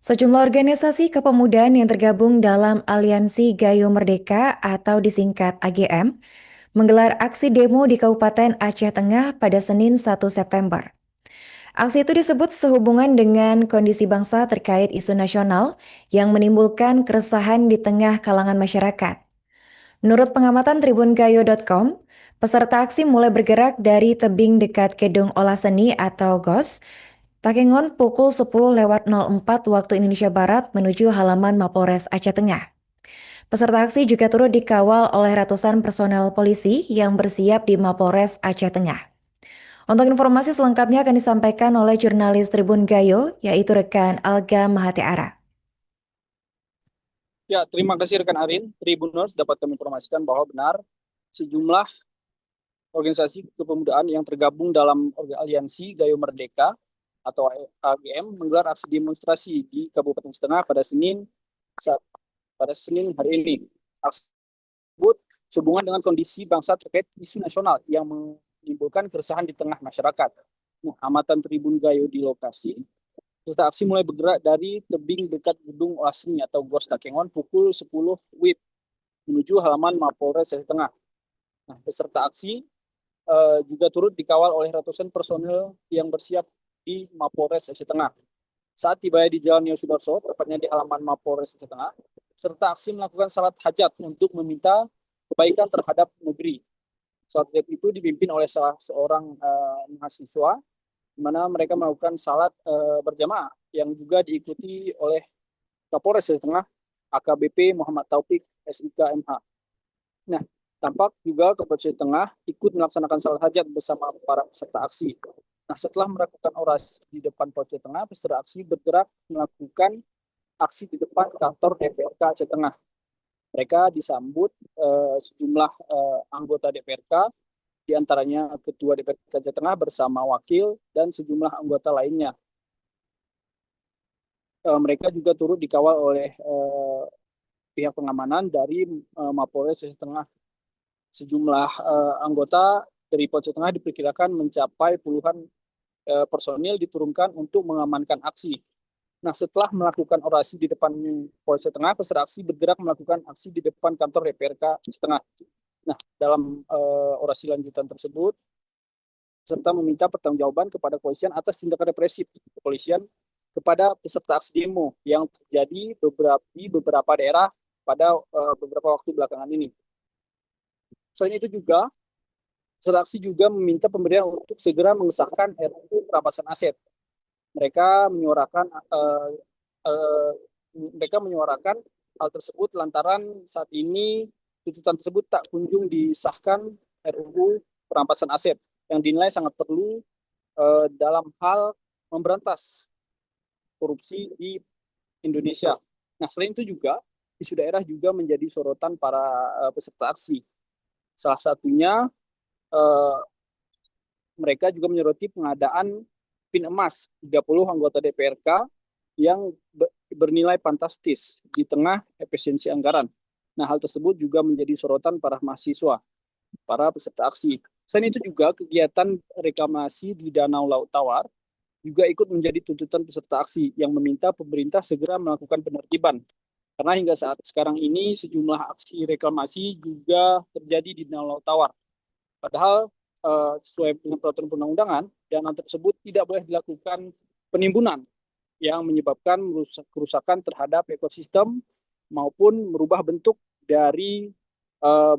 Sejumlah organisasi kepemudaan yang tergabung dalam Aliansi Gayo Merdeka atau disingkat AGM menggelar aksi demo di Kabupaten Aceh Tengah pada Senin 1 September. Aksi itu disebut sehubungan dengan kondisi bangsa terkait isu nasional yang menimbulkan keresahan di tengah kalangan masyarakat. Menurut pengamatan tribungayo.com, peserta aksi mulai bergerak dari tebing dekat Gedung Olah Seni atau GOS Takengon pukul 10.04 waktu Indonesia Barat menuju halaman Mapolres Aceh Tengah. Peserta aksi juga turut dikawal oleh ratusan personel polisi yang bersiap di Mapolres Aceh Tengah. Untuk informasi selengkapnya akan disampaikan oleh jurnalis Tribun Gayo, yaitu rekan Alga Mahatiara. Ya, terima kasih rekan Arin. Tribuners dapat kami informasikan bahwa benar sejumlah organisasi kepemudaan yang tergabung dalam Aliansi Gayo Merdeka atau AGM menggelar aksi demonstrasi di Kabupaten Setengah pada Senin hari ini. Aksi tersebut sehubungan dengan kondisi bangsa terkait isu nasional yang menimbulkan keresahan di tengah masyarakat. Nah, amatan Tribun Gayo di lokasi, peserta aksi mulai bergerak dari tebing dekat Gedung Olah Seni atau GOS Takengon pukul 10 WIB menuju halaman Mapolres Aceh Tengah. Nah, peserta aksi juga turut dikawal oleh ratusan personel yang bersiap di Mapolres Aceh Tengah. Saat tiba di Jalan Nio Sudarso, tepatnya di halaman Mapolres Aceh Tengah, peserta aksi melakukan salat hajat untuk meminta kebaikan terhadap negeri. Salat hajat itu dipimpin oleh salah seorang mahasiswa, di mana mereka melakukan salat berjamaah yang juga diikuti oleh Kapolres Aceh Tengah AKBP Muhammad Taufik SIK MH. Nah, tampak juga Kapolres Aceh Tengah ikut melaksanakan salat hajat bersama para peserta aksi. Nah, setelah melakukan orasi di depan Polres Aceh Tengah, peserta aksi bergerak melakukan aksi di depan kantor DPRK Aceh Tengah. Mereka disambut sejumlah anggota DPRK, diantaranya Ketua DPRK Aceh Tengah bersama wakil dan sejumlah anggota lainnya. Mereka juga turut dikawal oleh pihak pengamanan dari Mapolres Aceh Tengah. Sejumlah anggota dari Polres Aceh Tengah diperkirakan mencapai puluhan personil diturunkan untuk mengamankan aksi. Nah, setelah melakukan orasi di depan Polres Aceh Tengah, peserta aksi bergerak melakukan aksi di depan kantor DPRK Aceh Tengah. Nah, dalam orasi lanjutan tersebut, serta meminta pertanggungjawaban kepada kepolisian atas tindakan represif kepolisian kepada peserta aksi demo yang terjadi di beberapa daerah pada beberapa waktu belakangan ini. Selain itu juga, peserta aksi juga meminta pemerintah untuk segera mengesahkan RUU perampasan aset. Mereka menyuarakan hal tersebut lantaran saat ini tuntutan tersebut tak kunjung disahkan RUU perampasan aset yang dinilai sangat perlu dalam hal memberantas korupsi di Indonesia. Nah, selain itu juga isu daerah juga menjadi sorotan para peserta aksi. Salah satunya mereka juga menyoroti pengadaan PIN emas 30 anggota DPRK yang bernilai fantastis di tengah efisiensi anggaran. Nah, hal tersebut juga menjadi sorotan para mahasiswa, para peserta aksi. Selain itu juga kegiatan reklamasi di Danau Laut Tawar juga ikut menjadi tuntutan peserta aksi yang meminta pemerintah segera melakukan penertiban. Karena hingga saat sekarang ini sejumlah aksi reklamasi juga terjadi di Danau Laut Tawar. Padahal sesuai dengan peraturan perundang-undangan, dana tersebut tidak boleh dilakukan penimbunan yang menyebabkan kerusakan terhadap ekosistem maupun merubah bentuk dari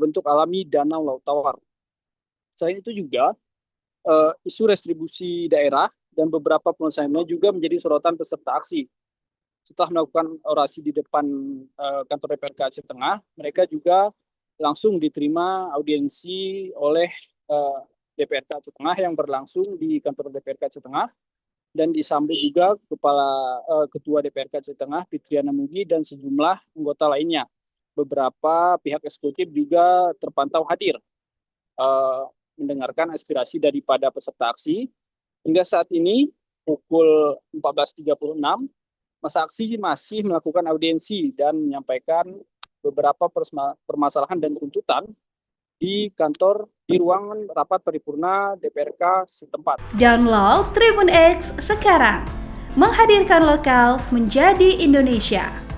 bentuk alami Danau Laut Tawar. Selain itu juga isu restribusi daerah dan beberapa penyelesaiannya juga menjadi sorotan peserta aksi. Setelah melakukan orasi di depan kantor DPRK Aceh Tengah, mereka juga langsung diterima audiensi oleh DPRK Aceh Tengah yang berlangsung di kantor DPRK Aceh Tengah dan disambut juga Ketua DPRK Aceh Tengah Fitriana Mugi dan sejumlah anggota lainnya. Beberapa pihak eksekutif juga terpantau hadir mendengarkan aspirasi daripada peserta aksi. Hingga saat ini pukul 14.36, masa aksi masih melakukan audiensi dan menyampaikan beberapa permasalahan dan tuntutan di ruangan rapat paripurna DPRK setempat. Download Tribun X sekarang, menghadirkan lokal menjadi Indonesia.